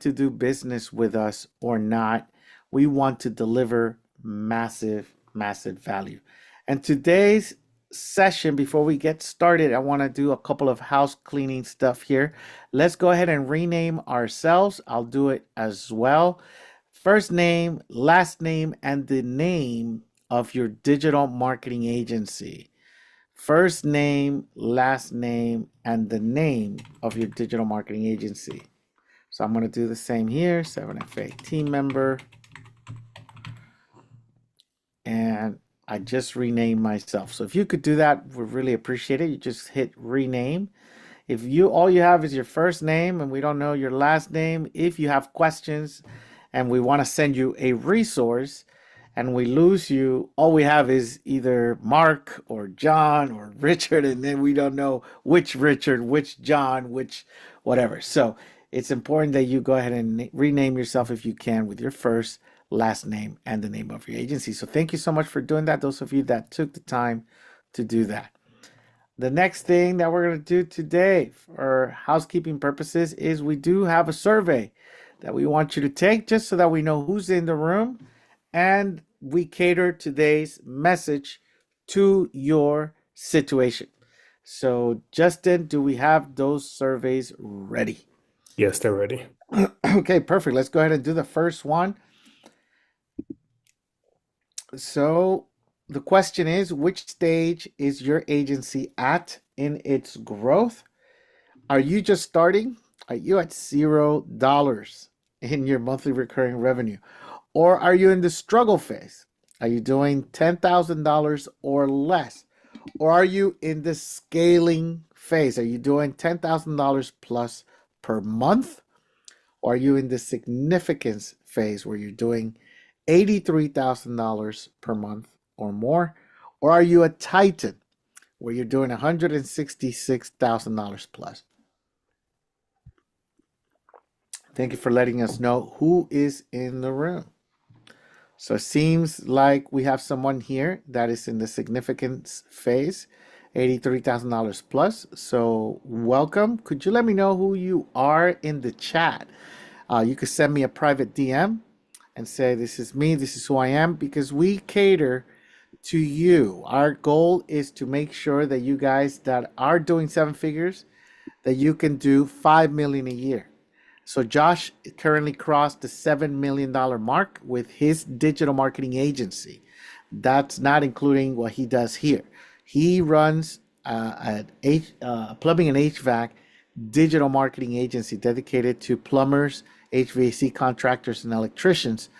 to do business with us or not, we want to deliver massive, massive value. And today's session, before we get started, I want to do a couple of house cleaning stuff here. Let's go ahead and rename ourselves. I'll do it as well. First name, last name, and the name of your digital marketing agency. First name, last name, and the name of your digital marketing agency. So I'm going to do the same here, 7FA team member. And I just renamed myself. So if you could do that, we really appreciate it. You just hit rename. If you all you have is your first name and we don't know your last name, if you have questions and we want to send you a resource and we lose you, all we have is either Mark or John or Richard, and then we don't know which Richard, which John, which whatever. So it's important that you go ahead and rename yourself if you can with your first, last name, and the name of your agency. So thank you so much for doing that, those of you that took the time to do that. The next thing that we're going to do today for housekeeping purposes is we do have a survey that we want you to take just so that we know who's in the room and we cater today's message to your situation. So Justin, do we have those surveys ready? Yes, they're ready. Okay, perfect. Let's go ahead and do the first one. So the question is, which stage is your agency at in its growth? Are you just starting? Are you at $0 in your monthly recurring revenue? Or are you in the struggle phase? Are you doing $10,000 or less? Or are you in the scaling phase? Are you doing $10,000 plus per month? Or are you in the significance phase where you're doing $83,000 per month or more? Or are you a titan where you're doing $166,000 plus? Thank you for letting us know who is in the room. So it seems like we have someone here that is in the significance phase, $83,000 plus. So welcome. Could you let me know who you are in the chat? You could send me a private DM and say, this is me, this is who I am, because we cater to you. Our goal is to make sure that you guys that are doing seven figures, that you can do 5 million a year. So Josh currently crossed the $7 million mark with his digital marketing agency. That's not including what he does here. He runs a plumbing and HVAC digital marketing agency dedicated to plumbers, HVAC contractors, and electricians.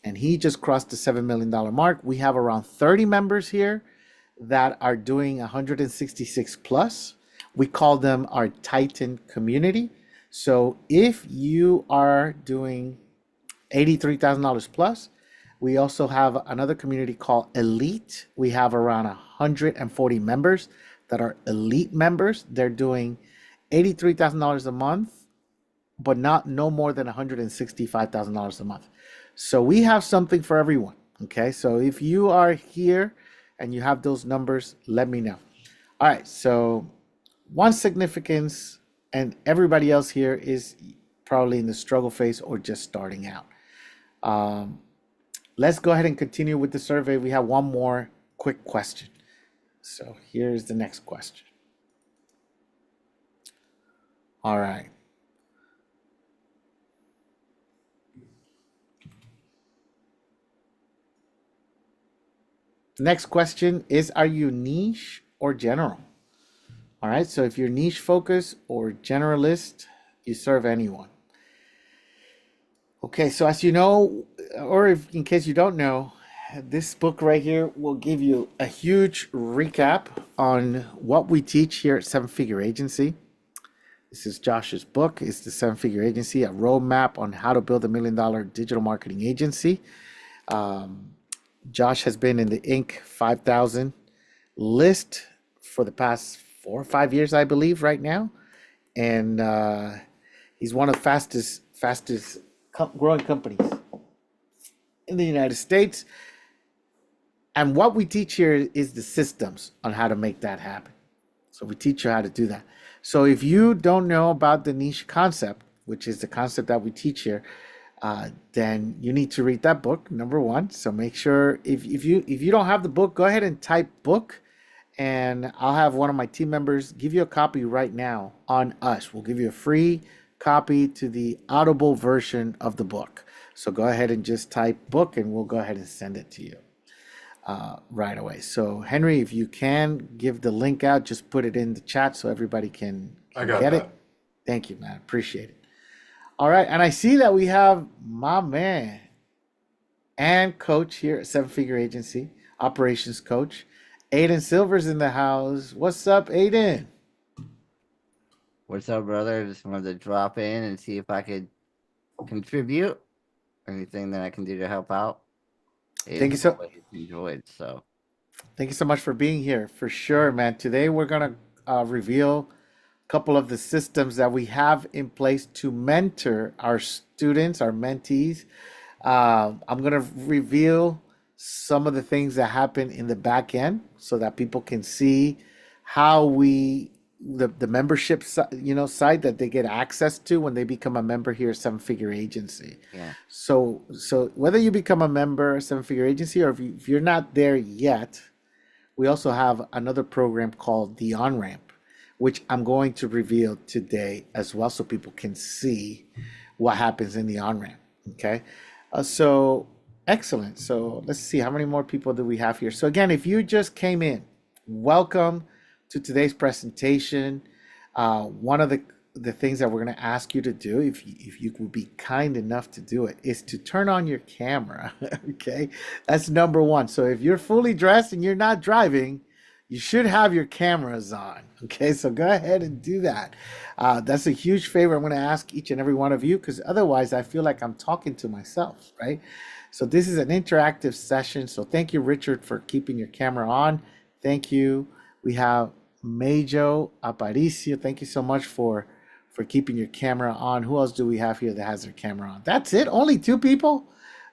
And he just crossed the $7 million mark. We have around 30 members here that are doing 166 plus. We call them our Titan community. So if you are doing $83,000 plus, we also have another community called Elite. We have around 140 members that are elite members. They're doing $83,000 a month, but no more than $165,000 a month. So we have something for everyone. Okay. So if you are here and you have those numbers, let me know. All right. So one significance, and everybody else here is probably in the struggle phase or just starting out. Let's go ahead and continue with the survey. We have one more quick question. So here's the next question. All right. Next question is, are you niche or general? All right, so if you're niche focused or generalist, you serve anyone. Okay, so as you know, or if in case you don't know, this book right here will give you a huge recap on what we teach here at Seven Figure Agency. This is Josh's book. It's the Seven Figure Agency, a roadmap on how to build $1 million digital marketing agency. Josh has been in the Inc. 5000 list for the past 4 or 5 years, I believe, right now, and he's one of the fastest growing companies in the United States. And what we teach here is the systems on how to make that happen. So we teach you how to do that. So if you don't know about the niche concept, which is the concept that we teach here, then you need to read that book, number one. So make sure if you don't have the book, go ahead and type book, and I'll have one of my team members give you a copy right now on us. We'll give you a free copy to the Audible version of the book. So go ahead and just type book, and we'll go ahead and send it to you right away. So Henry, if you can give the link out, just put it in the chat so everybody can I got get it. that. Thank you, man. Appreciate it. All right, and I see that we have my man and coach here at Seven Figure Agency, operations coach, Aiden Silver's in the house. What's up, Aiden? What's up, brother? Just wanted to drop in and see if I could contribute anything that I can do to help out. Thank you Is so always enjoyed. So Thank you so much for being here. For sure, man. Today we're gonna reveal a couple of the systems that we have in place to mentor our students, our mentees. I'm gonna reveal some of the things that happen in the back end so that people can see how the membership site that they get access to when they become a member here at Seven Figure Agency. yeah, So whether you become a member at Seven Figure Agency or if you're not there yet, we also have another program called the On-Ramp, which I'm going to reveal today as well so people can see what happens in the On-Ramp. Okay. So excellent. So let's see, how many more people do we have here? So again, if you just came in, welcome to today's presentation. One of the things that we're going to ask you to do, if you would be kind enough to do it, is to turn on your camera. Okay, that's number one. So if you're fully dressed and you're not driving, you should have your cameras on. Okay, so go ahead and do that. That's a huge favor I'm going to ask each and every one of you, because otherwise I feel like I'm talking to myself, right? So this is an interactive session. So thank you, Richard, for keeping your camera on. Thank you. We have Majo Aparicio. Thank you so much for keeping your camera on. Who else do we have here that has their camera on? That's it? Only two people?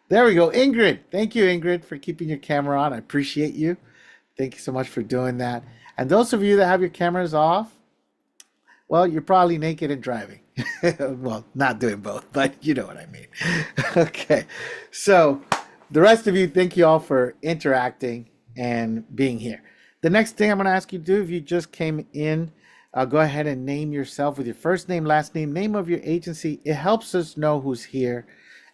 There we go. Ingrid. Thank you, Ingrid, for keeping your camera on. I appreciate you. Thank you so much for doing that. And those of you that have your cameras off, well, you're probably naked and driving. Well, not doing both, but you know what I mean. Okay. So the rest of you, thank you all for interacting and being here. The next thing I'm going to ask you to do, if you just came in, go ahead and name yourself with your first name, last name, name of your agency. It helps us know who's here,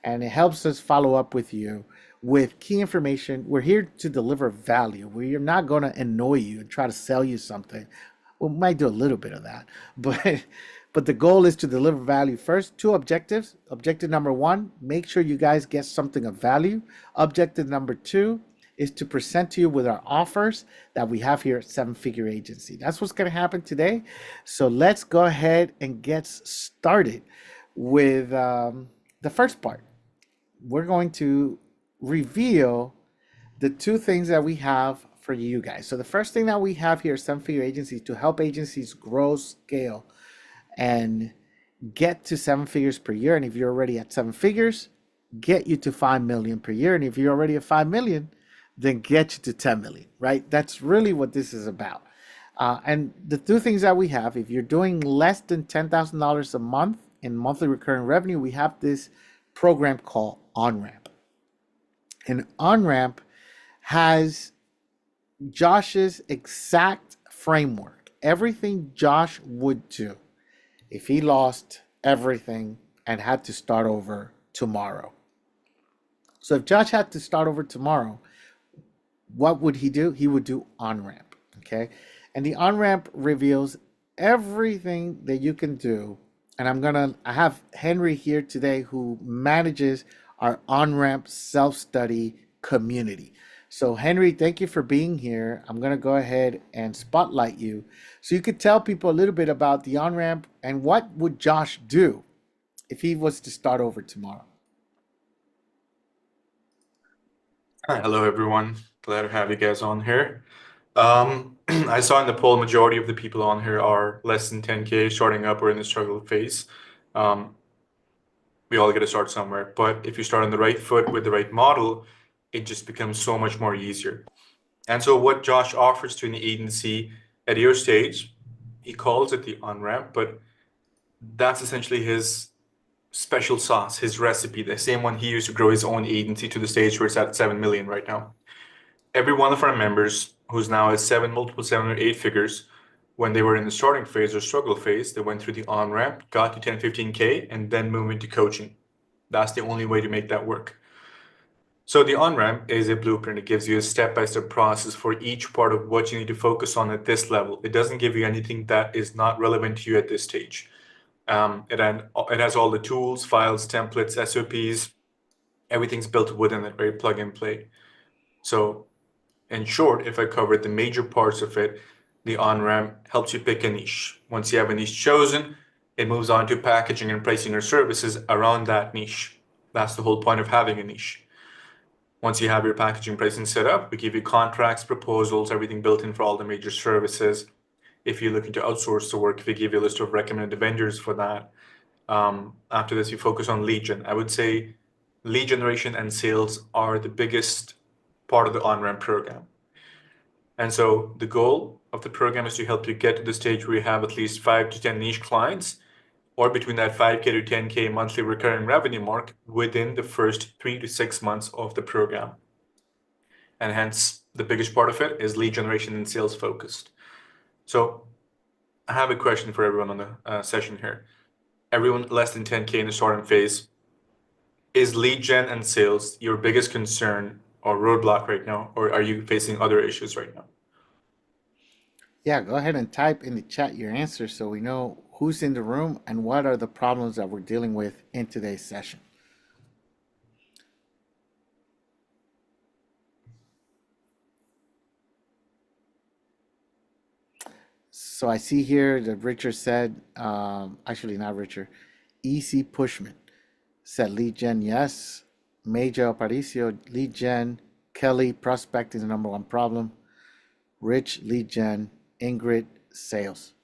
and it helps us follow up with you with key information. We're here to deliver value. We're not going to annoy you and try to sell you something. We might do a little bit of that, but the goal is to deliver value first. Two objectives. Objective number one, make sure you guys get something of value. Objective number two is to present to you with our offers that we have here at Seven Figure Agency. That's what's going to happen today. So let's go ahead and get started with the first part. We're going to reveal the two things that we have for you guys. So the first thing that we have here at Seven Figure Agency to help agencies grow, scale, and get to 7 figures per year. And if you're already at 7 figures, get you to 5 million per year. And if you're already at 5 million, then get you to 10 million, right? That's really what this is about. And the two things that we have, if you're doing less than $10,000 a month in monthly recurring revenue, we have this program called On-Ramp. And On-Ramp has Josh's exact framework, everything Josh would do if he lost everything and had to start over tomorrow. So if Josh had to start over tomorrow, what would he do? He would do On-Ramp, okay? And the On-Ramp reveals everything that you can do. And I have Henry here today who manages our On-Ramp self-study community. So Henry, thank you for being here. I'm gonna go ahead and spotlight you so you could tell people a little bit about the On-Ramp and what would Josh do if he was to start over tomorrow. Hi, hello everyone. Glad to have you guys on here. I saw in the poll majority of the people on here are less than 10K, starting up or in the struggle phase. We all get to start somewhere, but if you start on the right foot with the right model, it just becomes so much more easier. And so what Josh offers to an agency at your stage, he calls it the on-ramp, but that's essentially his special sauce, his recipe, the same one he used to grow his own agency to the stage where it's at 7 million right now. Every one of our members who's now at multiple 7 or 8 figures, when they were in the starting phase or struggle phase, they went through the on-ramp, got to 10, 15K, and then moved into coaching. That's the only way to make that work. So the on-ramp is a blueprint. It gives you a step-by-step process for each part of what you need to focus on at this level. It doesn't give you anything that is not relevant to you at this stage. It has all the tools, files, templates, SOPs, everything's built within it, right? Plug and play. So in short, if I covered the major parts of it, the on-ramp helps you pick a niche. Once you have a niche chosen, it moves on to packaging and pricing your services around that niche. That's the whole point of having a niche. Once you have your packaging pricing set up, we give you contracts, proposals, everything built in for all the major services. If you're looking to outsource the work, we give you a list of recommended vendors for that. After this, you focus on lead gen. I would say lead generation and sales are the biggest part of the on-ramp program. And so the goal of the program is to help you get to the stage where you have at least 5 to 10 niche clients, or between that 5K to 10K monthly recurring revenue mark within the first 3 to 6 months of the program. And hence, the biggest part of it is lead generation and sales focused. So I have a question for everyone on the session here. Everyone less than 10K in the starting phase, is lead gen and sales your biggest concern or roadblock right now, or are you facing other issues right now? Yeah, go ahead and type in the chat your answer so we know who's in the room and what are the problems that we're dealing with in today's session. So I see here that Richard said, actually not Richard, EC Pushman said lead gen, yes. Major Aparicio, lead gen. Kelly, prospect is the number one problem. Rich, lead gen. Ingrid, sales.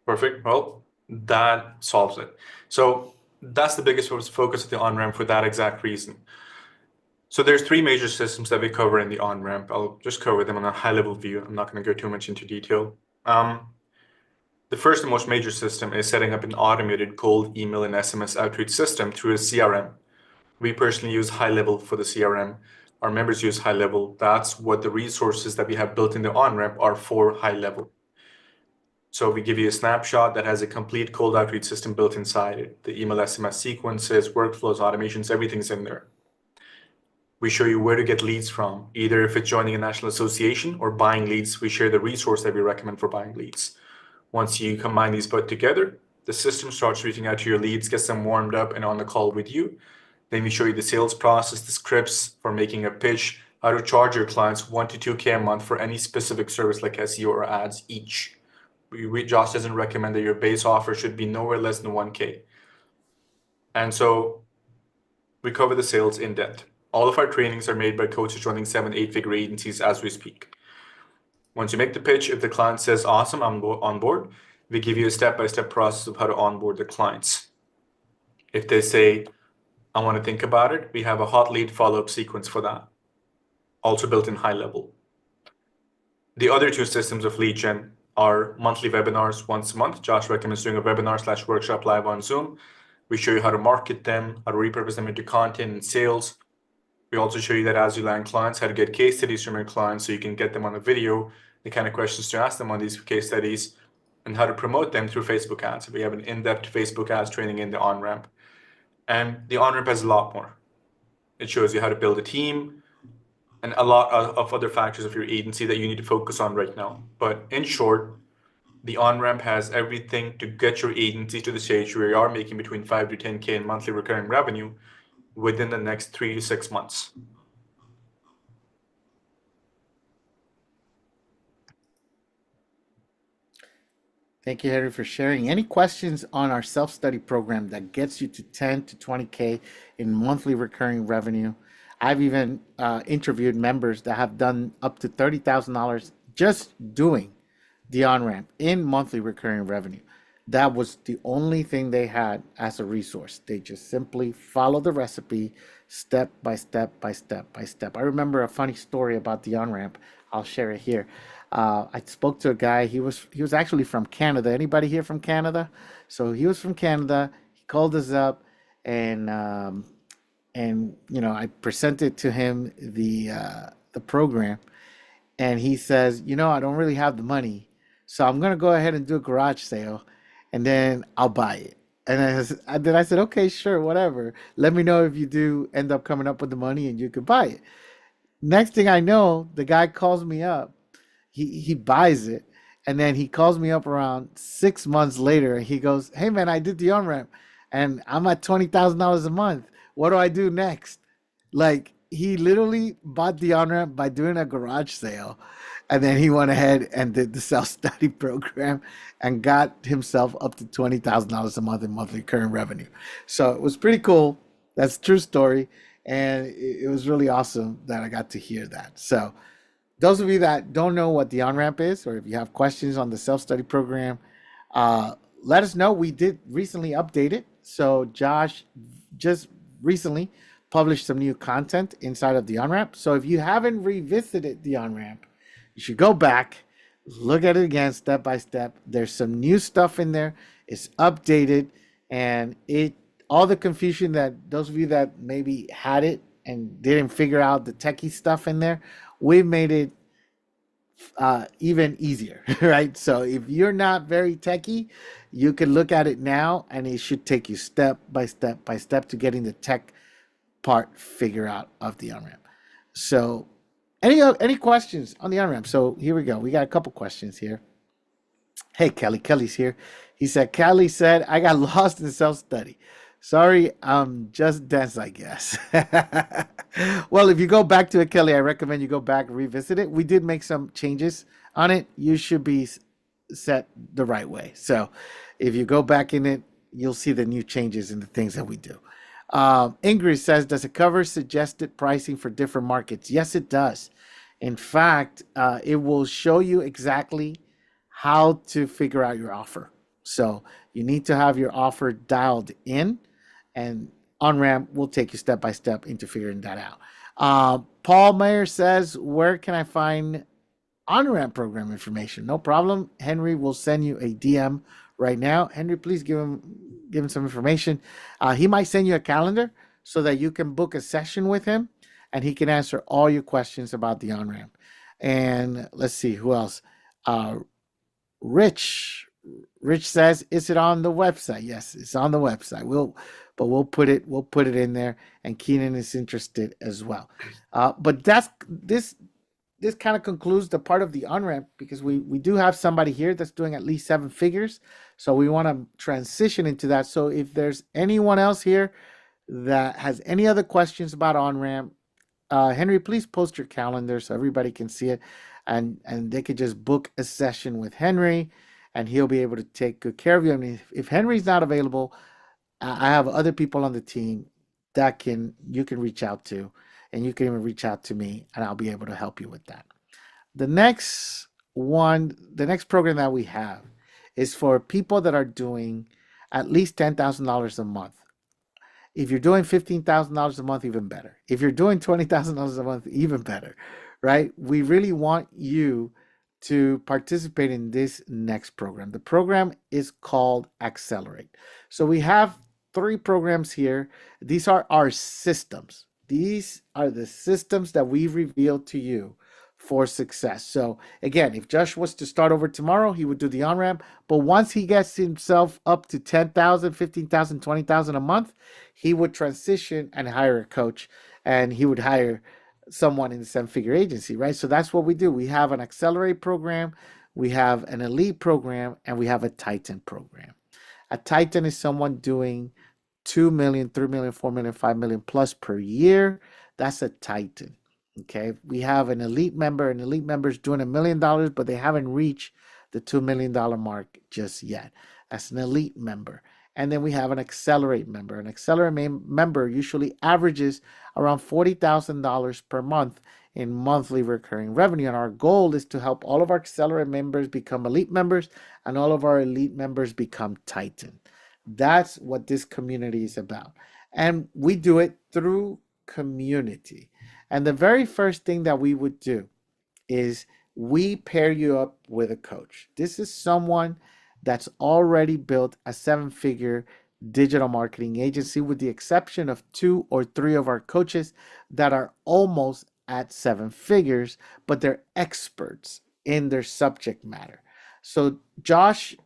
Perfect. Well, that solves it. So that's the biggest focus of the on-ramp for that exact reason. So there's 3 major systems that we cover in the on-ramp. I'll just cover them on a high-level view. I'm not going to go too much into detail. The first and most major system is setting up an automated cold email and SMS outreach system through a CRM. We personally use high-level for the CRM. Our members use high-level. That's what the resources that we have built in the on-ramp are for high-level. So we give you a snapshot that has a complete cold outreach system built inside it. The email SMS sequences, workflows, automations, everything's in there. We show you where to get leads from. Either if it's joining a national association or buying leads, we share the resource that we recommend for buying leads. Once you combine these both together, the system starts reaching out to your leads, gets them warmed up and on the call with you. Then we show you the sales process, the scripts for making a pitch, how to charge your clients 1 to 2K a month for any specific service like SEO or ads each. Josh doesn't recommend that your base offer should be nowhere less than 1K. And so we cover the sales in depth. All of our trainings are made by coaches running 7, 8-figure agencies as we speak. Once you make the pitch, if the client says, awesome, I'm on board, we give you a step-by-step process of how to onboard the clients. If they say, I want to think about it, we have a hot lead follow-up sequence for that, also built in high-level. The other 2 systems of lead gen are monthly webinars once a month. Josh recommends doing a webinar/workshop live on Zoom. We show you how to market them, how to repurpose them into content and sales. We also show you that as you land clients, how to get case studies from your clients so you can get them on a video, the kind of questions to ask them on these case studies, and how to promote them through Facebook ads. We have an in-depth Facebook ads training in the on-ramp. And the on-ramp has a lot more. It shows you how to build a team and a lot of other factors of your agency that you need to focus on right now. But in short, the on-ramp has everything to get your agency to the stage where you are making between 5 to 10K in monthly recurring revenue within the next 3 to 6 months. Thank you, Henry, for sharing. Any questions on our self-study program that gets you to 10 to 20K in monthly recurring revenue? I've even interviewed members that have done up to $30,000 just doing the on-ramp in monthly recurring revenue. That was the only thing they had as a resource. They just simply follow the recipe step by step by step by step. I remember a funny story about the on-ramp. I'll share it here. I spoke to a guy. He was actually from Canada. Anybody here from Canada? So he was from Canada. He called us up, and I presented to him the program, and he says, I don't really have the money, so I'm gonna go ahead and do a garage sale, and then I'll buy it. And then I said, okay, sure, whatever. Let me know if you do end up coming up with the money and you could buy it. Next thing I know, the guy calls me up. He buys it, and then he calls me up around 6 months later, and he goes, "Hey man, I did the on ramp, and I'm at $20,000 a month. What do I do next?" Like he literally bought the on ramp by doing a garage sale, and then he went ahead and did the self study program, and got himself up to $20,000 a month in monthly current revenue. So it was pretty cool. That's a true story, and it was really awesome that I got to hear that. So those of you that don't know what the on-ramp is, or if you have questions on the self-study program, let us know. We did recently update it. So Josh just recently published some new content inside of the on-ramp. So if you haven't revisited the on-ramp, you should go back, look at it again step by step. There's some new stuff in there. It's updated, and all the confusion that those of you that maybe had it and didn't figure out the techie stuff in there, we made it even easier, right? So if you're not very techie, you can look at it now, and it should take you step by step by step to getting the tech part figure out of the on-ramp. So any questions on the on-ramp? So here we go. We got a couple questions here. Hey, Kelly. Kelly's here. He said, Kelly said, I got lost in self-study. Sorry, just dense, I guess. Well, if you go back to it, Kelly, I recommend you go back and revisit it. We did make some changes on it. You should be set the right way. So if you go back in it, you'll see the new changes in the things that we do. Ingrid says, does it cover suggested pricing for different markets? Yes, it does. In fact, it will show you exactly how to figure out your offer. So you need to have your offer dialed in, and on-ramp will take you step by step into figuring that out. Paul Mayer says, where can I find on-ramp program information? No problem. Henry will send you a DM right now. Henry, please give him some information. He might send you a calendar so that you can book a session with him, and he can answer all your questions about the on-ramp. And let's see, who else? Rich says, is it on the website? Yes, it's on the website. We'll put it in there, and Keenan is interested as well. But this kind of concludes the part of the on-ramp, because we do have somebody here that's doing at least 7 figures. So we want to transition into that. So if there's anyone else here that has any other questions about on-ramp, Henry, please post your calendar so everybody can see it, and they could just book a session with Henry, and he'll be able to take good care of you. I mean, if Henry's not available, I have other people on the team that you can reach out to, and you can even reach out to me, and I'll be able to help you with that. The next program that we have is for people that are doing at least $10,000 a month. If you're doing $15,000 a month, even better. If you're doing $20,000 a month, even better, right? We really want you to participate in this next program. The program is called Accelerate. So we have 3 programs here. These are our systems. These are the systems that we revealed to you for success. So again, if Josh was to start over tomorrow, he would do the on-ramp. But once he gets himself up to 10,000, 15,000, 20,000 a month, he would transition and hire a coach, and he would hire someone in the 7-figure agency, right? So that's what we do. We have an Accelerate program, we have an Elite program, and we have a Titan program. A Titan is someone doing 2 million, 3 million, 4 million, 5 million plus per year. That's a Titan. Okay. We have an Elite member. An Elite member is doing $1 million, but they haven't reached the $2 million mark just yet. That's an Elite member. And then we have an Accelerate member. An Accelerate member usually averages around $40,000 per month in monthly recurring revenue. And our goal is to help all of our Accelerate members become Elite members, and all of our Elite members become Titan. That's what this community is about. And we do it through community. And the very first thing that we would do is we pair you up with a coach. This is someone that's already built a 7-figure digital marketing agency, with the exception of 2 or 3 of our coaches that are almost at 7 figures, but they're experts in their subject matter. So Josh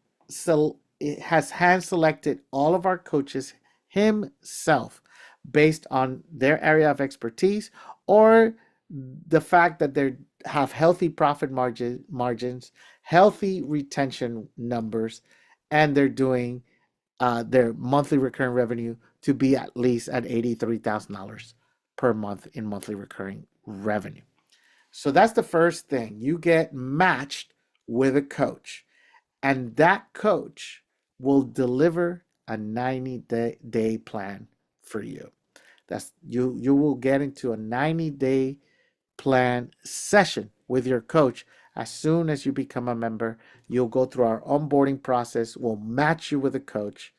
has hand selected all of our coaches himself based on their area of expertise or the fact that they have healthy profit margins, healthy retention numbers, and they're doing their monthly recurring revenue to be at least at $83,000 per month in monthly recurring revenue. So that's the first thing. You get matched with a coach, and that coach will deliver a 90-day plan for you. That's you will get into a 90-day plan session with your coach. As soon as you become a member, you'll go through our onboarding process. We'll match you with a coach,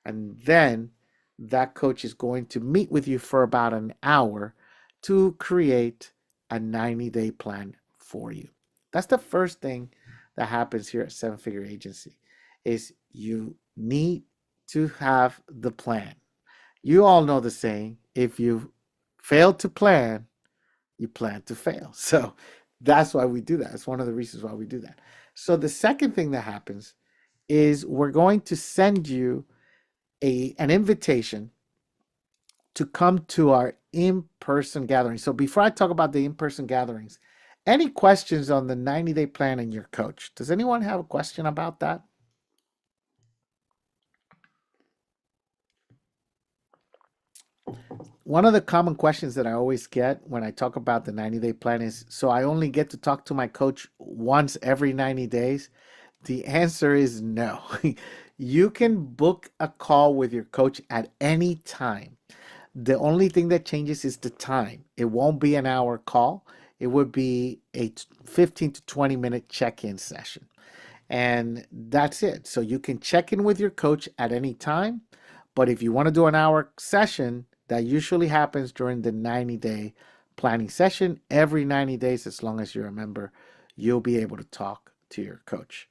and then that coach is going to meet with you for about an hour to create a 90-day plan for you. That's the first thing that happens here at Seven Figure Agency is you need to have the plan. You all know the saying, if you fail to plan, you plan to fail. So that's why we do that. It's one of the reasons why we do that. So the second thing that happens is we're going to send you an invitation to come to our in-person gathering. So before I talk about the in-person gatherings, any questions on the 90-day plan and your coach? Does anyone have a question about that? One of the common questions that I always get when I talk about the 90-day plan is, so I only get to talk to my coach once every 90 days? The answer is no. You can book a call with your coach at any time. The only thing that changes is the time. It won't be an hour call. It would be a 15 to 20 minute check-in session. And that's it. So you can check in with your coach at any time. But if you want to do an hour session, that usually happens during the 90-day planning session. Every 90 days, as long as you're a member, you'll be able to talk to your coach.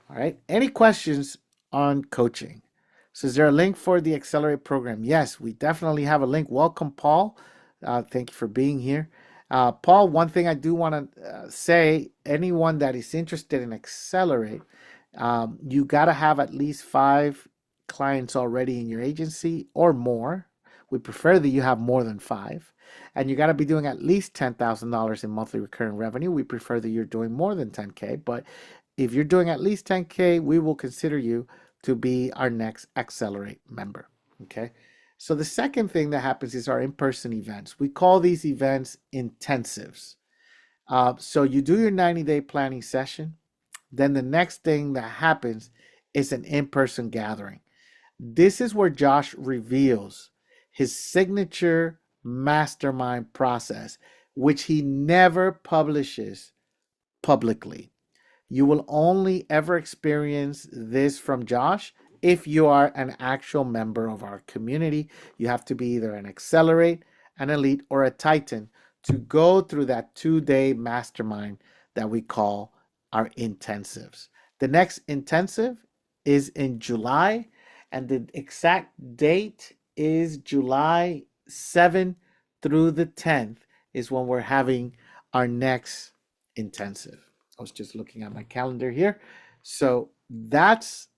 All right. Any questions on coaching? So is there a link for the Accelerate program? Yes, we definitely have a link. Welcome, Paul. Thank you for being here. Paul, one thing I do want to say, anyone that is interested in Accelerate, you got to have at least 5 clients already in your agency or more. We prefer that you have more than 5. And you got to be doing at least $10,000 in monthly recurring revenue. We prefer that you're doing more than 10K. But if you're doing at least 10K, we will consider you to be our next Accelerate member. Okay. So the second thing that happens is our in-person events. We call these events intensives. So you do your 90-day planning session. Then the next thing that happens is an in-person gathering. This is where Josh reveals his signature mastermind process, which he never publishes publicly. You will only ever experience this from Josh if you are an actual member of our community. You have to be either an Accelerate, an Elite, or a Titan to go through that 2-day mastermind that we call our intensives. The next intensive is in July, and the exact date is July 7th through the 10th is when we're having our next intensive. I was just looking at my calendar here. So that's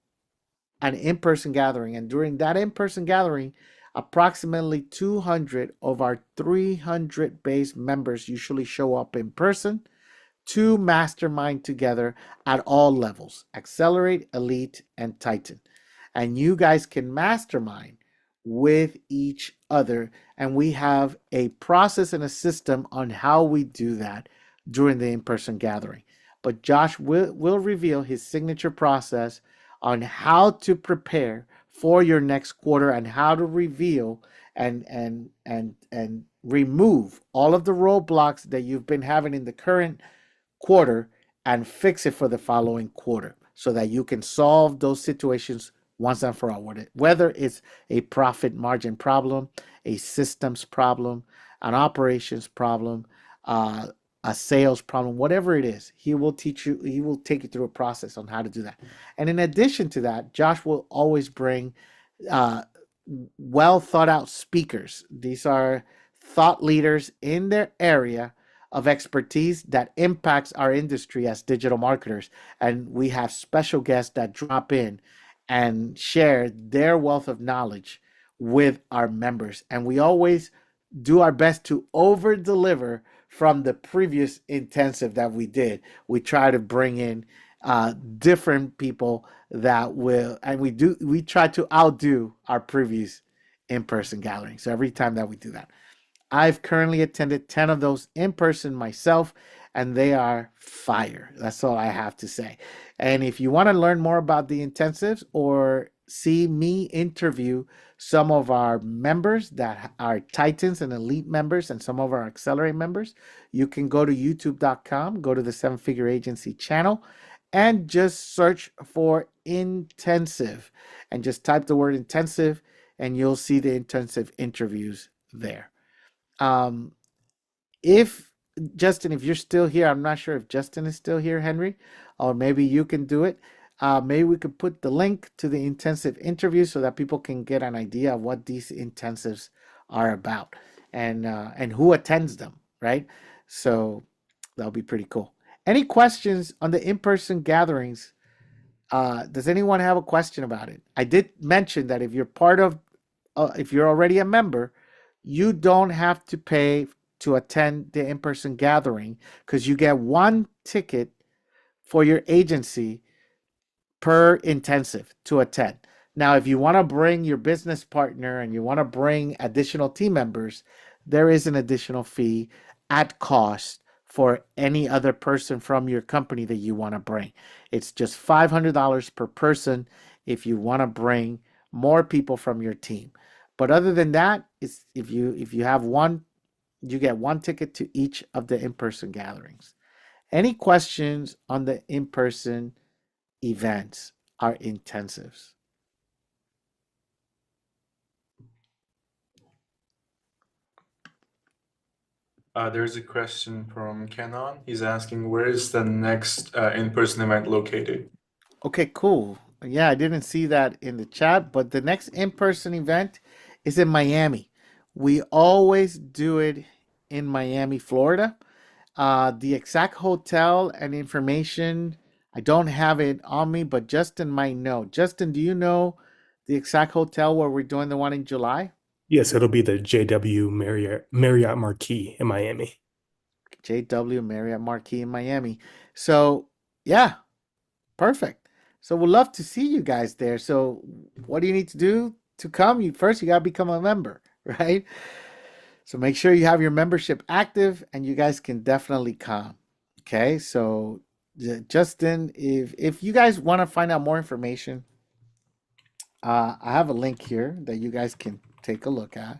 an in-person gathering. And during that in-person gathering, approximately 200 of our 300 base members usually show up in person to mastermind together at all levels, Accelerate, Elite, and Titan. And you guys can mastermind with each other. And we have a process and a system on how we do that during the in-person gathering. But Josh will reveal his signature process on how to prepare for your next quarter and how to reveal and remove all of the roadblocks that you've been having in the current quarter and fix it for the following quarter so that you can solve those situations once and for all. Whether it's a profit margin problem, a systems problem, an operations problem, a sales problem, whatever it is, he will teach you, he will take you through a process on how to do that. And in addition to that, Josh will always bring uh, well thought out speakers. These are thought leaders in their area of expertise that impacts our industry as digital marketers. And we have special guests that drop in and share their wealth of knowledge with our members. And we always do our best to over deliver from the previous intensive that we did. We try to bring in different people that will, and we try to outdo our previous in-person gatherings. So every time that we do that, I've currently attended 10 of those in person myself, and they are fire. That's all I have to say. And if you want to learn more about the intensives or see me interview some of our members that are Titans and Elite members and some of our Accelerate members, you can go to youtube.com, go to the Seven Figure Agency channel, and just search for intensive and just type the word intensive, and you'll see the intensive interviews there. Um, if Justin, if you're still here, I'm not sure if Justin is still here, Henry, or maybe you can do it. Maybe we could put the link to the intensive interview so that people can get an idea of what these intensives are about and who attends them, right? So that'll be pretty cool. Any questions on the in-person gatherings? Does anyone have a question about it? I did mention that if you're if you're already a member, you don't have to pay to attend the in-person gathering because you get one ticket for your agency per intensive to attend. Now, if you want to bring your business partner and you want to bring additional team members, there is an additional fee at cost for any other person from your company that you want to bring. It's just $500 per person if you want to bring more people from your team. But other than that, it's if you have one, you get one ticket to each of the in-person gatherings. Any questions on the in-person events, our intensives? There's a question from Kenan. He's asking, where is the next in-person event located? Okay, cool. Yeah, I didn't see that in the chat, but the next in-person event is in Miami. We always do it in Miami, Florida. The exact hotel and information, I don't have it on me, but Justin might know. Justin, do you know the exact hotel where we're doing the one in July? Yes, it'll be the JW Marriott Marquis in Miami. JW Marriott Marquis in Miami. So, yeah, perfect. So we'd love to see you guys there. So what do you need to do to come? You got to become a member, right? So make sure you have your membership active and you guys can definitely come. Okay? So Justin, if you guys want to find out more information, I have a link here that you guys can take a look at.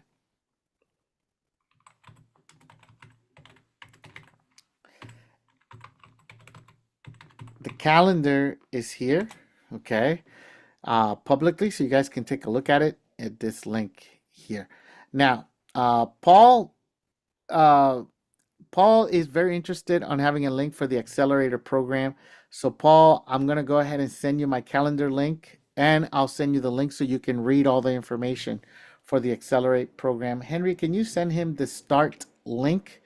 The calendar is here, okay, publicly, so you guys can take a look at it at this link here. Now, Paul is very interested on having a link for the accelerator program. So Paul, I'm gonna go ahead and send you my calendar link, and I'll send you the link so you can read all the information for the accelerate program. Henry, can you send him the start link?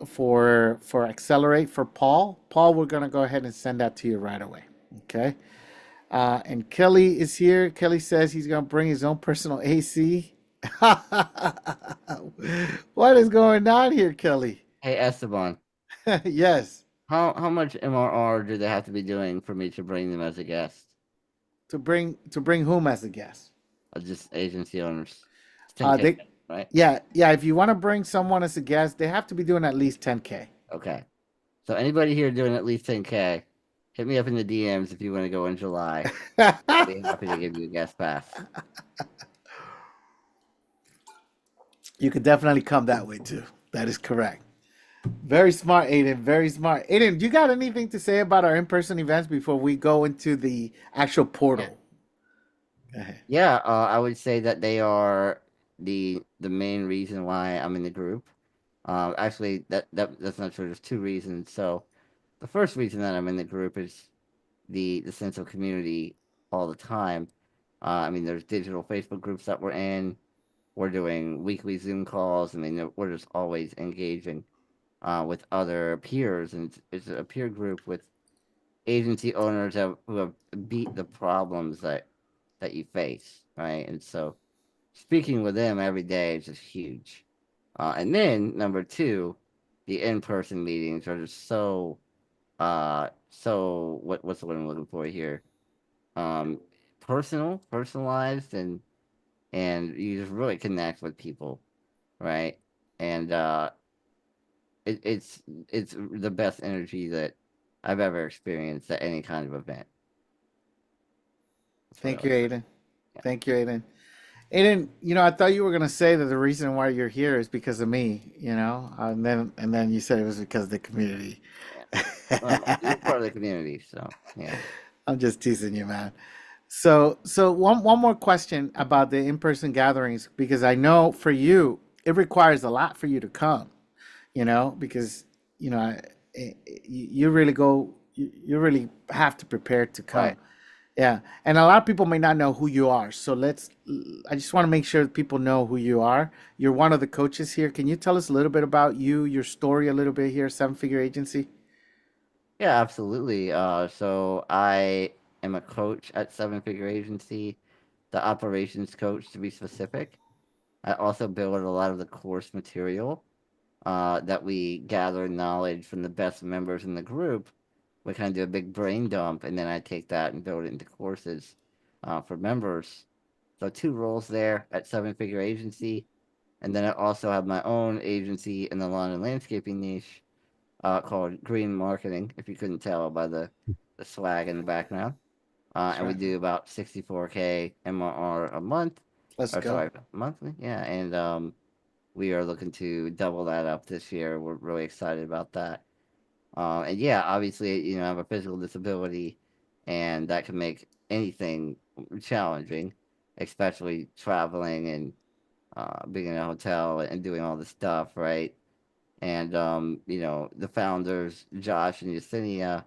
For accelerate for Paul. Paul, we're gonna go ahead and send that to you right away. Okay. And Kelly is here. Kelly says he's gonna bring his own personal AC. What is going on here, Kelly? Hey Esteban, Yes. how much MRR do they have to be doing for me to bring them as a guest? To bring whom as a guest? Just agency owners. It's Uh, 10K, they right? yeah, if you want to bring someone as a guest, they have to be doing at least 10K. Okay. So anybody here doing at least 10K, hit me up in the DMs if you want to go in July. I'll be happy to give you a guest pass. You could definitely come that way too. That is correct. Very smart, Aiden. Very smart. Aiden, do you got anything to say about our in-person events before we go into the actual portal? Go ahead. Yeah, I would say that they are the main reason why I'm in the group. Actually, that's not true. There's two reasons. So, the first reason that I'm in the group is the sense of community all the time, I mean, there's digital Facebook groups that we're in. We're doing weekly Zoom calls. I mean, we're just always engaging with other peers, and it's a peer group with agency owners who have beat the problems that you face, right? And so speaking with them every day is just huge. And then number two, the in-person meetings are just so what's the word I'm looking for here? Um, personalized, and you just really connect with people, right? And it's the best energy that I've ever experienced at any kind of event. That's what I Thank you, would say. Aiden. Yeah. Thank you, Aiden. Aiden, I thought you were gonna say that the reason why you're here is because of me, and then you said it was because of the community. Yeah. Well, you're part of the community, so yeah. I'm just teasing you, man. So one more question about the in-person gatherings, because I know for you it requires a lot for you to come, because you really you really have to prepare to come. Right. Yeah, and a lot of people may not know who you are. So I just want to make sure people know who you are. You're one of the coaches here. Can you tell us a little bit about you, your story a little bit here, Seven Figure Agency? Yeah, absolutely. So I am a coach at Seven Figure Agency, the operations coach to be specific. I also build a lot of the course material that we gather knowledge from the best members in the group. We kind of do a big brain dump, and then I take that and build it into courses for members. So two roles there at Seven Figure Agency, and then I also have my own agency in the lawn and landscaping niche called Green Marketing. If you couldn't tell by the swag in the background, That's and we right. do about 64K MRR a month, Let's or go. sorry, monthly. Yeah, and we are looking to double that up this year. We're really excited about that. And yeah, obviously, I have a physical disability, and that can make anything challenging, especially traveling and being in a hotel and doing all this stuff, right? And the founders, Josh and Yesenia,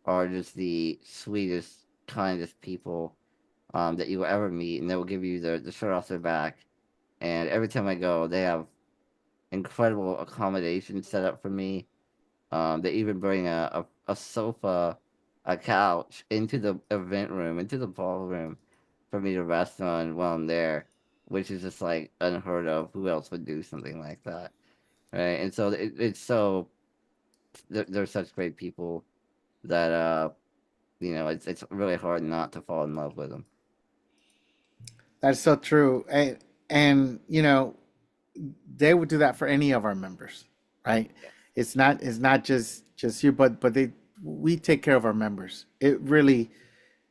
are just the sweetest, kindest people that you will ever meet, and they will give you the shirt off their back. And every time I go, they have incredible accommodations set up for me. They even bring a sofa, a couch into the event room, into the ballroom for me to rest on while I'm there, which is just like unheard of. Who else would do something like that? Right. And so it's so, they're such great people that, it's really hard not to fall in love with them. That's so true. And they would do that for any of our members, right? Yes. It's not just you, but we take care of our members. It really,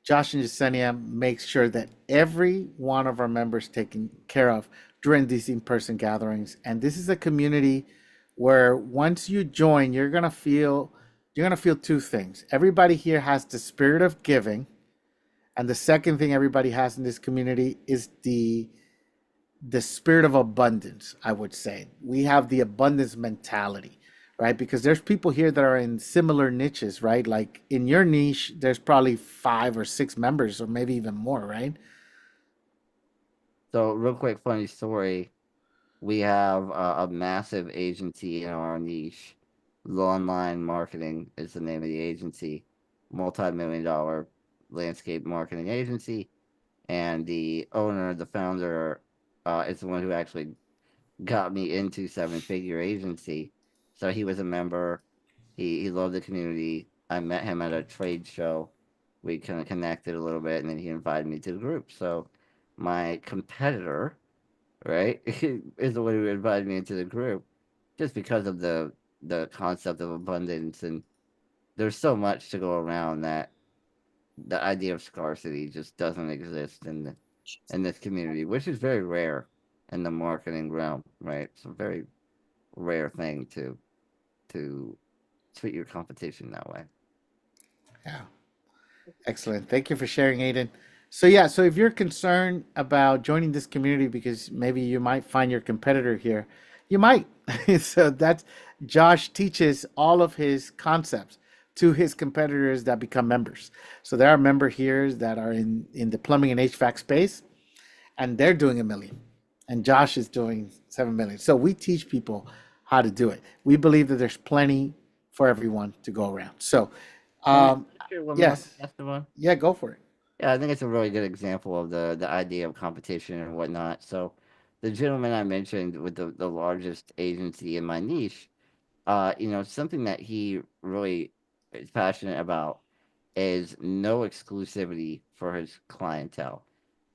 Josh and Yesenia makes sure that every one of our members taken care of during these in-person gatherings. And this is a community where once you join, you're gonna feel two things. Everybody here has the spirit of giving, and the second thing everybody has in this community is the spirit of abundance. I would say we have the abundance mentality, right? Because there's people here that are in similar niches, right? Like in your niche there's probably 5 or 6 members, or maybe even more, right? So, real quick, funny story. We have a massive agency in our niche. Lawnline Marketing is the name of the agency, multi-million-dollar landscape marketing agency. And the owner, the founder, is the one who actually got me into Seven Figure Agency. So he was a member. He loved the community. I met him at a trade show. We kind of connected a little bit, and then he invited me to the group. So my competitor, right, is the one who invited me into the group, just because of the concept of abundance. And there's so much to go around that the idea of scarcity just doesn't exist in this community, which is very rare in the marketing realm, right? It's a very rare thing to treat your competition that way. Yeah. Excellent. Thank you for sharing, Aiden. So yeah, so if you're concerned about joining this community because maybe you might find your competitor here, you might. So that's Josh teaches all of his concepts to his competitors that become members. So there are member here that are in the plumbing and HVAC space, and they're doing 1 million, and Josh is doing 7 million. So we teach people how to do it. We believe that there's plenty for everyone to go around. So, Can I share one more yes, Esteban? yeah, go for it. Yeah, I think it's a really good example of the idea of competition and whatnot. So, the gentleman I mentioned with the largest agency in my niche, something that he really is passionate about is no exclusivity for his clientele.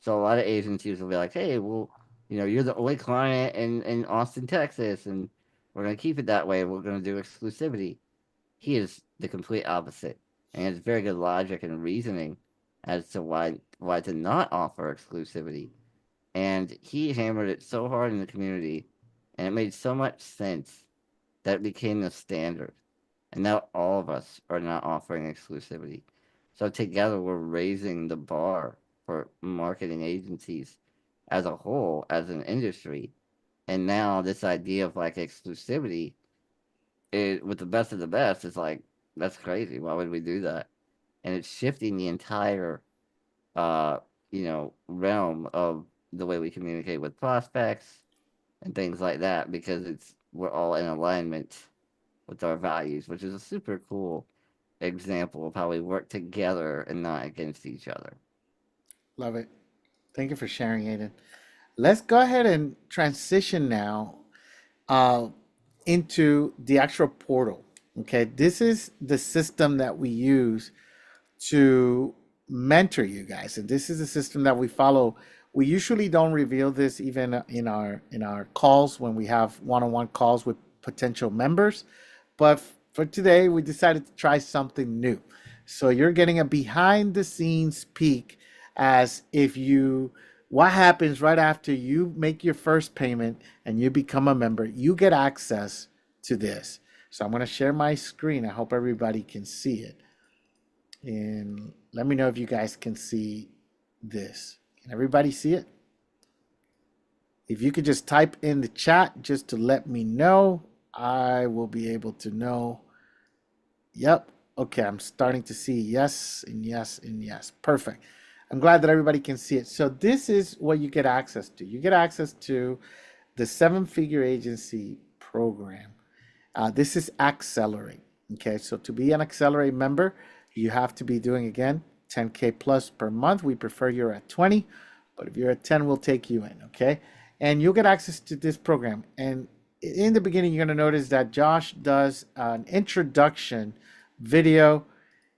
So a lot of agencies will be like, "Hey, well, you're the only client in Austin, Texas, and we're gonna keep it that way. We're gonna do exclusivity." He is the complete opposite, and has very good logic and reasoning as to why to not offer exclusivity. And he hammered it so hard in the community, and it made so much sense that it became the standard. And now all of us are not offering exclusivity. So together we're raising the bar for marketing agencies as a whole, as an industry. And now this idea of like exclusivity with the best of the best is like, that's crazy. Why would we do that? And it's shifting the entire realm of the way we communicate with prospects and things like that, because we're all in alignment with our values, which is a super cool example of how we work together and not against each other. Love it. Thank you for sharing, Aiden. Let's go ahead and transition now uh, into the actual portal. Okay, this is the system that we use to mentor you guys, and this is a system that we follow. We usually don't reveal this even in our calls when we have one-on-one calls with potential members, but for today we decided to try something new. So you're getting a behind the scenes peek as if you what happens right after you make your first payment and you become a member. You get access to this. So I'm going to share my screen. I hope everybody can see it. And let me know if you guys can see this. Can everybody see it? If you could just type in the chat just to let me know, I will be able to know. Yep. Okay, I'm starting to see yes and yes and yes. Perfect. I'm glad that everybody can see it. So this is what you get access to. You get access to the 7-figure agency program. This is Accelerate. Okay, so to be an Accelerate member, you have to be doing, again, 10K plus per month. We prefer you're at 20, but if you're at 10, we'll take you in, okay? And you'll get access to this program. And in the beginning, you're going to notice that Josh does an introduction video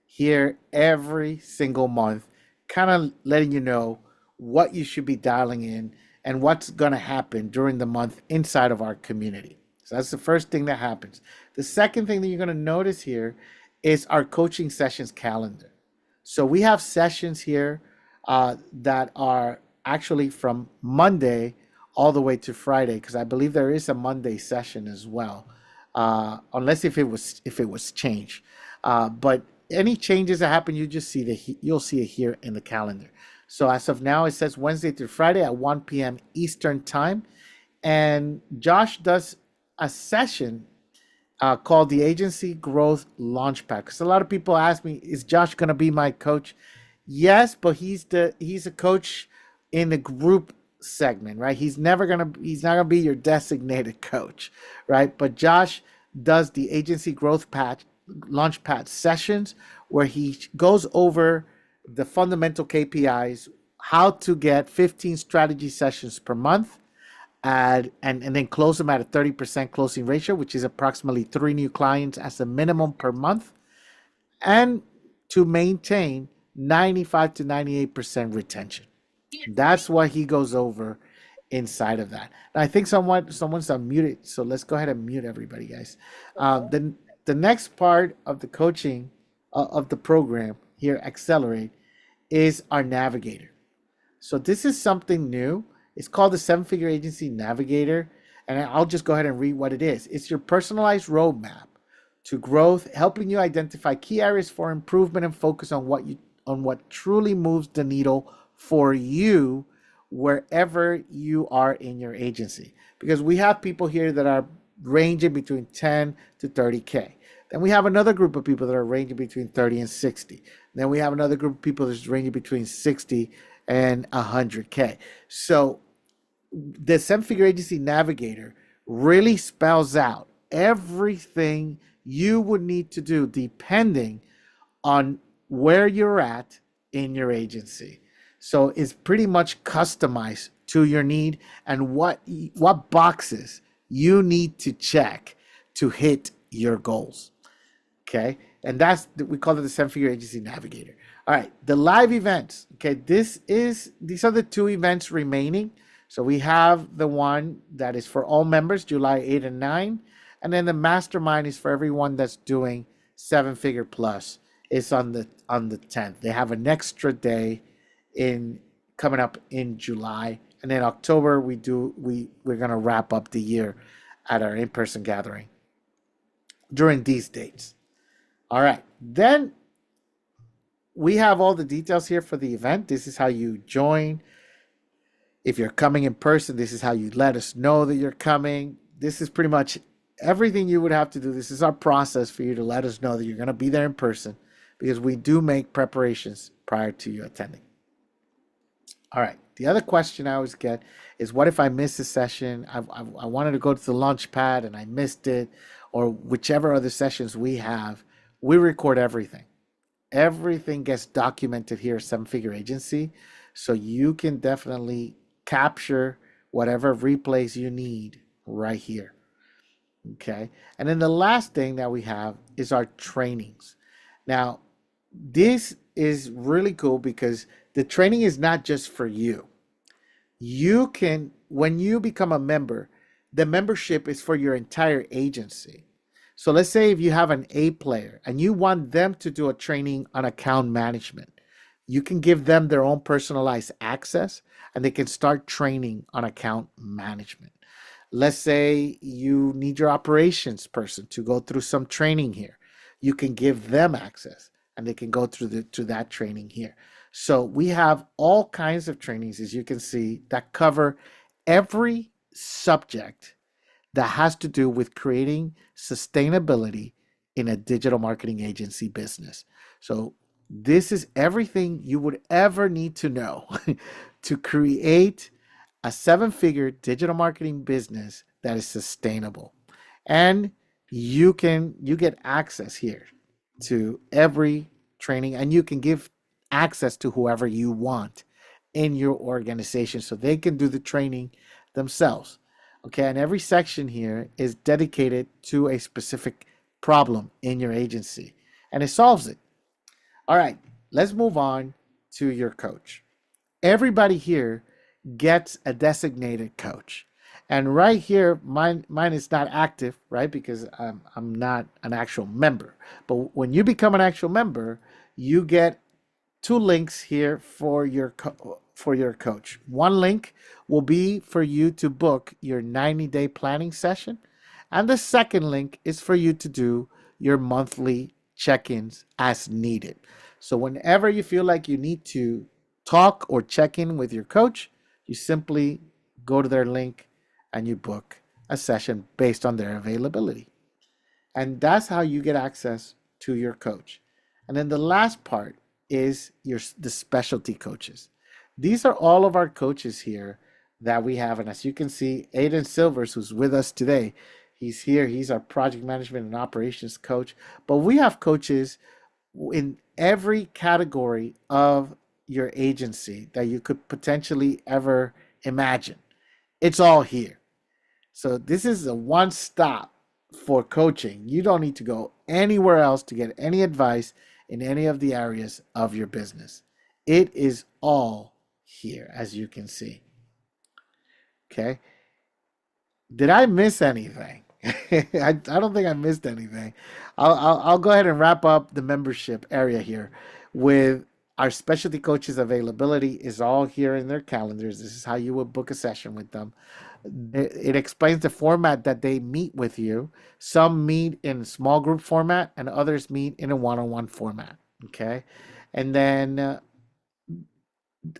here every single month, kind of letting you know what you should be dialing in and what's going to happen during the month inside of our community. So that's the first thing that happens. The second thing that you're going to notice here is our coaching sessions calendar. So we have sessions here that are actually from Monday all the way to Friday, because I believe there is a Monday session as well, unless if it was changed. But any changes that happen, you'll see it here in the calendar. So as of now, it says Wednesday through Friday at 1 p.m. Eastern time, and Josh does a session called the Agency Growth Launchpad. Because a lot of people ask me, is Josh going to be my coach? Yes, but he's a coach in the group segment, right? He's not gonna be your designated coach, right? But Josh does the Agency Growth Launchpad sessions where he goes over the fundamental KPIs, how to get 15 strategy sessions per month, and then close them at a 30% closing ratio, which is approximately 3 new clients as a minimum per month, and to maintain 95 to 98% retention. That's what he goes over inside of that. And I think someone's unmuted, so let's go ahead and mute everybody, guys. The next part of the coaching of the program here, Accelerate, is our navigator. So this is something new. It's called the 7-figure agency navigator, and I'll just go ahead and read what it is. It's your personalized roadmap to growth, helping you identify key areas for improvement and focus on what truly moves the needle for you wherever you are in your agency. Because we have people here that are ranging between 10 to 30K. Then we have another group of people that are ranging between 30 and 60. Then we have another group of people that's ranging between 60 and 100K. So the seven-figure agency navigator really spells out everything you would need to do depending on where you're at in your agency. So it's pretty much customized to your need and what boxes you need to check to hit your goals. Okay, and we call it the seven-figure agency navigator. All right, the live events. Okay, these are the 2 events remaining. So we have the one that is for all members, July 8 and 9, and then the mastermind is for everyone that's doing 7-figure plus. It's on the 10th. They have an extra day coming up in July, and then October we're gonna wrap up the year at our in-person gathering during these dates. All right, then we have all the details here for the event. This is how you join. If you're coming in person, this is how you let us know that you're coming. This is pretty much everything you would have to do. This is our process for you to let us know that you're going to be there in person, because we do make preparations prior to you attending. All right. The other question I always get is, what if I miss a session? I wanted to go to the launch pad and I missed it, or whichever other sessions we have. We record everything. Everything gets documented here at Seven-Figure Agency, so you can definitely capture whatever replays you need right here. Okay. And then the last thing that we have is our trainings. Now, this is really cool because the training is not just for you. You can, when you become a member, the membership is for your entire agency. So let's say if you have an A player and you want them to do a training on account management, you can give them their own personalized access and they can start training on account management. Let's say you need your operations person to go through some training here. You can give them access and they can go through that training here. So we have all kinds of trainings, as you can see, that cover every subject that has to do with creating sustainability in a digital marketing agency business. So this is everything you would ever need to know to create a 7-figure digital marketing business that is sustainable. And you get access here to every training, and you can give access to whoever you want in your organization so they can do the training themselves. Okay, and every section here is dedicated to a specific problem in your agency, and it solves it. All right, let's move on to your coach. Everybody here gets a designated coach. And right here, mine is not active, right? Because I'm not an actual member. But when you become an actual member, you get 2 links here for your coach. One link will be for you to book your 90-day planning session. And the second link is for you to do your monthly check-ins as needed. So whenever you feel like you need to talk or check in with your coach, you simply go to their link and you book a session based on their availability. And that's how you get access to your coach. And then the last part is the specialty coaches. These are all of our coaches here that we have. And as you can see, Aiden Silvers, who's with us today, he's here. He's our project management and operations coach. But we have coaches in every category of your agency that you could potentially ever imagine. It's all here. So this is a one-stop for coaching. You don't need to go anywhere else to get any advice in any of the areas of your business. It is all here, as you can see. Okay. Did I miss anything? I don't think I missed anything. I'll go ahead and wrap up the membership area here with our specialty coaches availability is all here in their calendars. This is how you would book a session with them. It explains the format that they meet with you. Some meet in small group format and others meet in a one-on-one format. Okay. And then,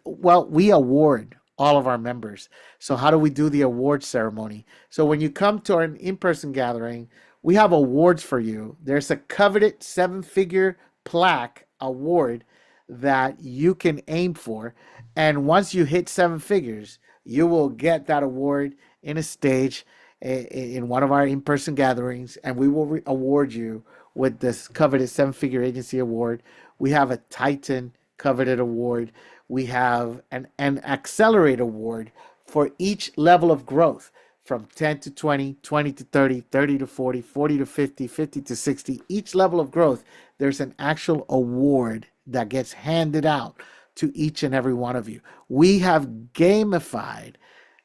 we award all of our members. So how do we do the award ceremony? So when you come to our in-person gathering, we have awards for you. There's a coveted 7-figure plaque award that you can aim for. And once you hit 7 figures, you will get that award in a stage in one of our in-person gatherings, and we will award you with this coveted 7-figure agency award. We have a Titan coveted award. We have an Accelerate award for each level of growth from 10 to 20, 20 to 30, 30 to 40, 40 to 50, 50 to 60. Each level of growth, there's an actual award that gets handed out to each and every one of you. We have gamified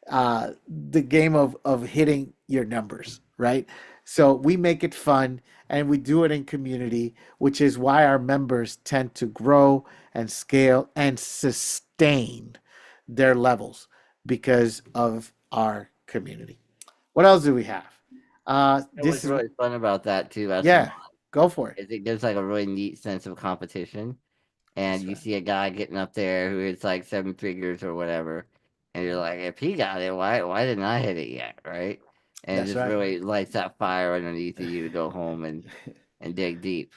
the game of hitting your numbers, right? So we make it fun and we do it in community, which is why our members tend to grow and scale and sustain their levels because of our community. What else do we have? What's really fun about that too, Yeah, go for it. I think there's like a really neat sense of competition. And you see a guy getting up there who hits like 7 figures or whatever, and you're like, if he got it, why didn't I hit it yet, right? And it That's just right. really lights that fire underneath of you to go home and dig deep.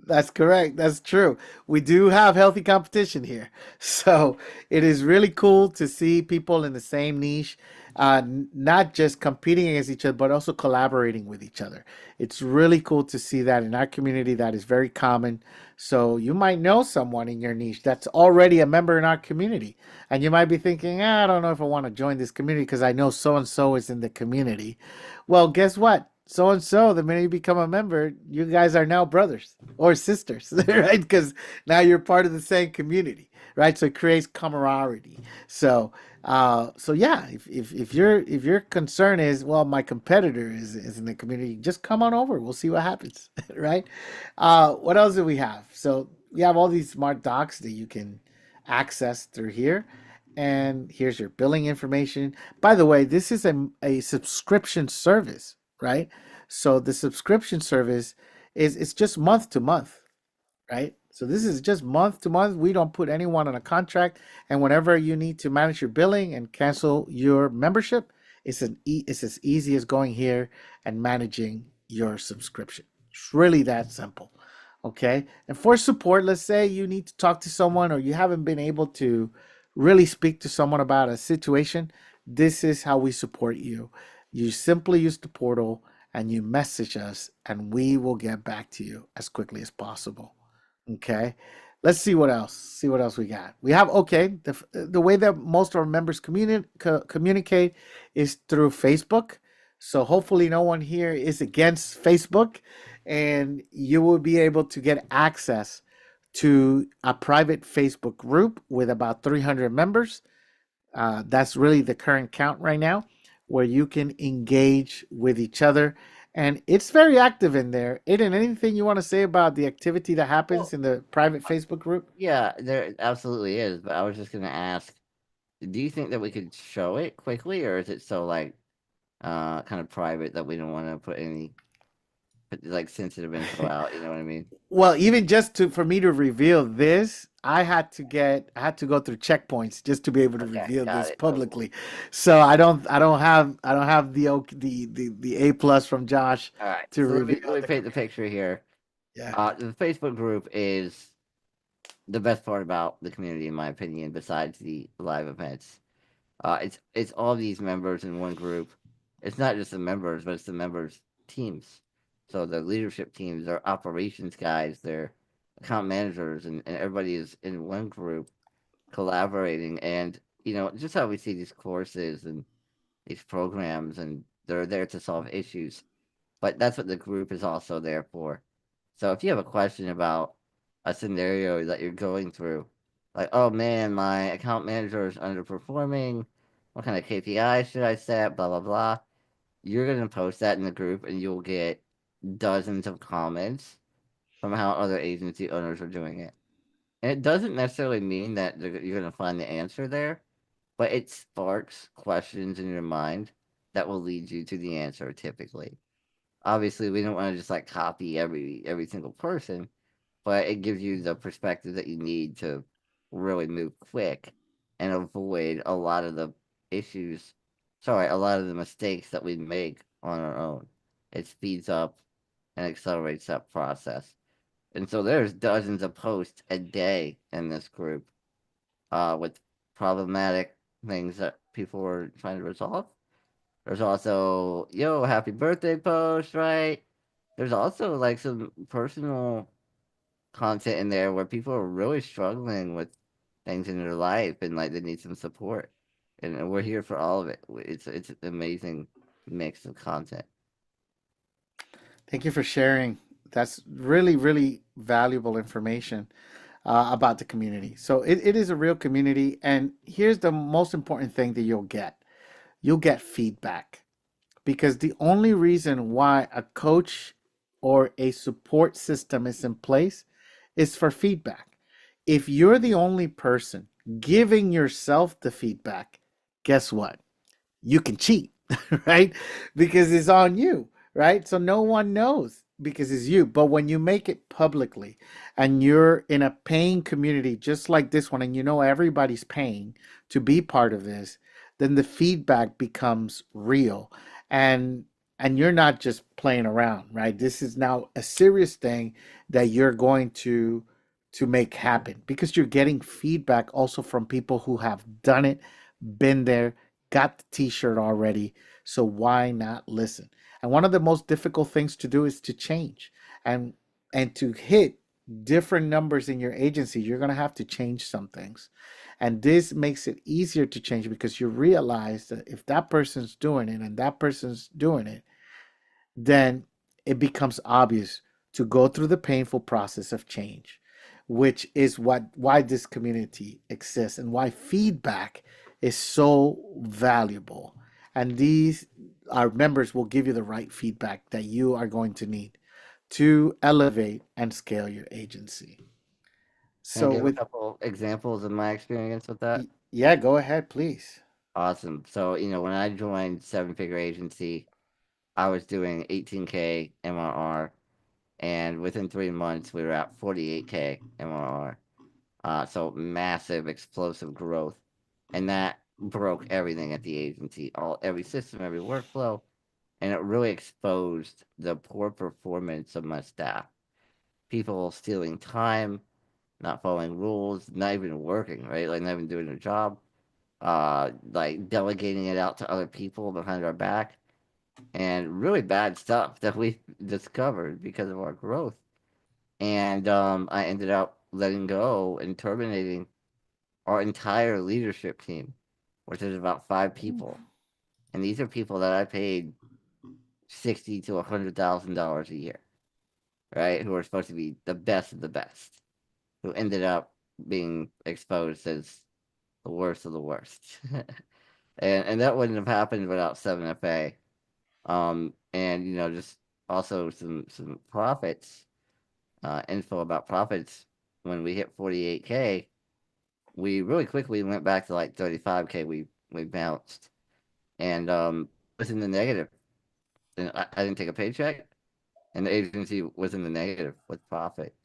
That's correct. That's true. We do have healthy competition here. So it is really cool to see people in the same niche, not just competing against each other, but also collaborating with each other. It's really cool to see that in our community. That is very common. So you might know someone in your niche that's already a member in our community. And you might be thinking, I don't know if I want to join this community because I know so and so is in the community. Well, guess what? So and so, the minute you become a member, you guys are now brothers or sisters, right? Because now you're part of the same community, right? So it creates camaraderie. So yeah, if your concern is, well, my competitor is in the community, just come on over. We'll see what happens, right? What else do we have? So we have all these smart docs that you can access through here. And here's your billing information. By the way, this is a subscription service, right? So the subscription service is it's just month to month, right? So this is just month to month. We don't put anyone on a contract, and whenever you need to manage your billing and cancel your membership, it's as easy as going here and managing your subscription. It's really that simple. Okay. And for support, let's say you need to talk to someone or you haven't been able to really speak to someone about a situation. This is how we support you. You simply use the portal and you message us, and we will get back to you as quickly as possible. Okay. Let's see what else. See what else we got. We have the way that most of our members communicate is through Facebook. So hopefully no one here is against Facebook, and you will be able to get access to a private Facebook group with about 300 members. That's really the current count right now, where you can engage with each other. And it's very active in there. Aiden, anything you want to say about the activity that happens in the private Facebook group? Yeah, there absolutely is. But I was just gonna ask, do you think that we could show it quickly, or is it so like kind of private that we don't want to put any like sensitive info out? You know what I mean? Well, even just for me to reveal this, I had to go through checkpoints just to be able to reveal got this it. publicly. So I don't have the A plus from Josh All right. to So let reveal. me paint the picture here. Yeah. The Facebook group is the best part about the community, in my opinion, besides the live events. It's all these members in one group. It's not just the members, but it's the members' teams. So the leadership teams, their operations guys, their account managers, and everybody is in one group collaborating. And just how we see these courses and these programs, and they're there to solve issues. But that's what the group is also there for. So if you have a question about a scenario that you're going through, like, oh man, my account manager is underperforming, what kind of KPI should I set, blah, blah, blah, you're going to post that in the group and you'll get dozens of comments from how other agency owners are doing it. And it doesn't necessarily mean that you're going to find the answer there, but it sparks questions in your mind that will lead you to the answer typically. Obviously, we don't want to just like copy every single person, but it gives you the perspective that you need to really move quick and avoid a lot of the issues. Sorry, a lot of the mistakes that we make on our own. it speeds up and accelerates that process. And so there's dozens of posts a day in this group with problematic things that people were trying to resolve. There's also, yo, happy birthday post, right? There's also like some personal content in there where people are really struggling with things in their life and like they need some support. And we're here for all of it. It's an amazing mix of content. Thank you for sharing. That's really, really valuable information about the community. So it is a real community. And here's the most important thing that you'll get feedback. Because the only reason why a coach or a support system is in place is for feedback. If you're the only person giving yourself the feedback, guess what? You can cheat, right? Because it's on you, right? So no one knows because it's you. But when you make it publicly and you're in a paying community just like this one, and you know everybody's paying to be part of this, then the feedback becomes real. And and you're not just playing around, right? This is now a serious thing that you're going to make happen because you're getting feedback also from people who have done it, been there, got the t-shirt already. So why not listen? And one of the most difficult things to do is to change and to hit different numbers in your agency. You're going to have to change some things. And this makes it easier to change because you realize that if that person's doing it and that person's doing it, then it becomes obvious to go through the painful process of change, which is why this community exists and why feedback is so valuable. And these our members will give you the right feedback that you are going to need to elevate and scale your agency. Can I So give a with couple examples of my experience with that? yeah, go ahead, please. Awesome. So, when I joined Seven Figure Agency, I was doing 18K MRR, and within 3 months, we were at 48K MRR. So massive, explosive growth, and that broke everything at the agency, every system, every workflow, and it really exposed the poor performance of my staff. People stealing time, not following rules, not even working, right? Like not even doing their job. Like delegating it out to other people behind our back, and really bad stuff that we discovered because of our growth. And I ended up letting go and terminating our entire leadership team, which is about 5 people. And these are people that I paid $60,000 to $100,000 a year, right? Who are supposed to be the best of the best, who ended up being exposed as the worst of the worst. And that wouldn't have happened without 7FA. And just also some profits, info about profits. When we hit 48K, we really quickly went back to like 35K. We bounced, and was in the negative. And I didn't take a paycheck, and the agency was in the negative with profit.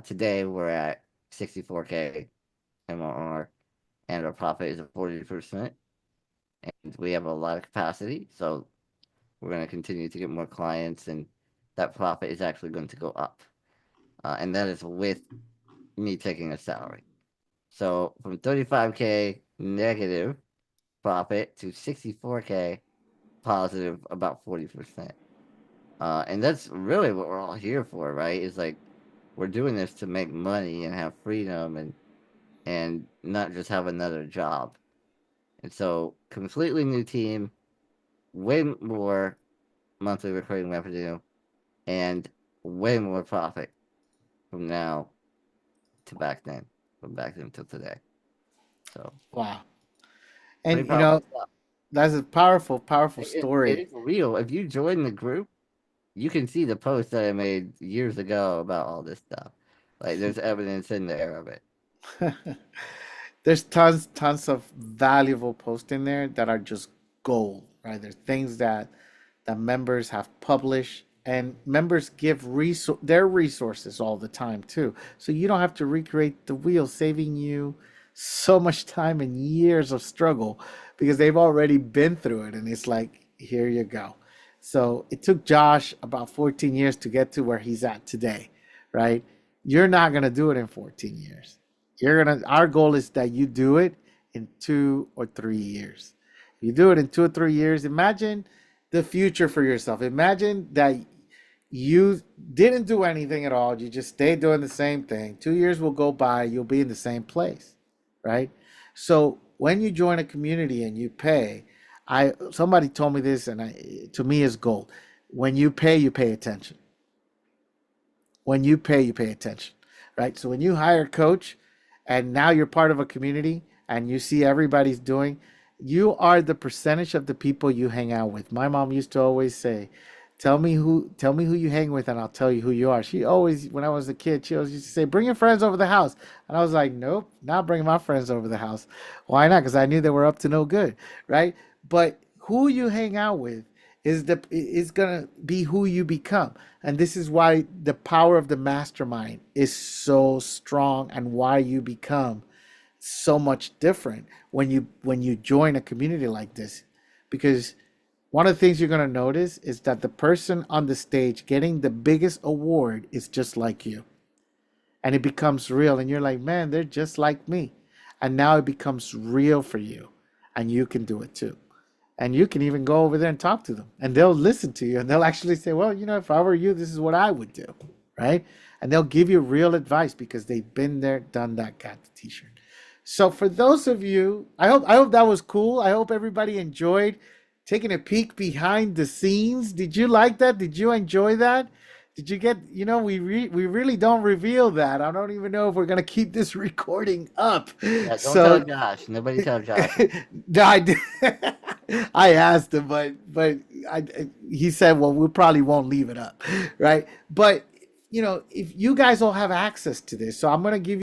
Today we're at 64K MRR, and our profit is at 40%, and we have a lot of capacity. So we're going to continue to get more clients, and that profit is actually going to go up. And that is with me taking a salary. So from 35K negative profit to 64K positive, about 40%. And that's really what we're all here for, right? Is like we're doing this to make money and have freedom and not just have another job. And so completely new team, way more monthly recurring revenue, and way more profit from now to back then, from back then till today. So Wow. pretty And powerful stuff. that's a powerful, powerful It story. is real. If you join the group, you can see the post that I made years ago about all this stuff. Like there's evidence in there of it. There's tons of valuable posts in there that are just gold, right? There's things that members have published, and members give their resources all the time too. So you don't have to recreate the wheel, saving you so much time and years of struggle because they've already been through it, and it's like, here you go. So it took Josh about 14 years to get to where he's at today, right? You're not going to do it in 14 years. Our goal is that you do it in 2 or 3 years. If you do it in 2 or 3 years, imagine the future for yourself. Imagine that you didn't do anything at all. You just stayed doing the same thing. 2 years will go by. You'll be in the same place, right? So when you join a community and you pay, somebody told me this, and to me is gold. When you pay attention. When you pay attention, right? So when you hire a coach, and now you're part of a community, and you see everybody's doing, you are the percentage of the people you hang out with. My mom used to always say, tell me who you hang with and I'll tell you who you are. She always, when I was a kid, she always used to say, bring your friends over the house. And I was like, nope, not bringing my friends over the house. Why not? Because I knew they were up to no good, right? But who you hang out with is gonna be who you become. And this is why the power of the mastermind is so strong, and why you become so much different when you join a community like this. Because one of the things you're going to notice is that the person on the stage getting the biggest award is just like you. And it becomes real. And you're like, man, they're just like me. And now it becomes real for you. And you can do it too. And you can even go over there and talk to them. And they'll listen to you. And they'll actually say, well, if I were you, this is what I would do. Right? And they'll give you real advice because they've been there, done that, got the t-shirt. So for those of you, I hope that was cool. I hope everybody enjoyed taking a peek behind the scenes. Did you like that? Did you enjoy that? Did you get, we really don't reveal that. I don't even know if we're going to keep this recording up. Yeah, don't tell Josh. Nobody tell Josh. No, I did. I asked him, but he said, well, we probably won't leave it up. Right. But, if you guys all have access to this, so I'm going to give you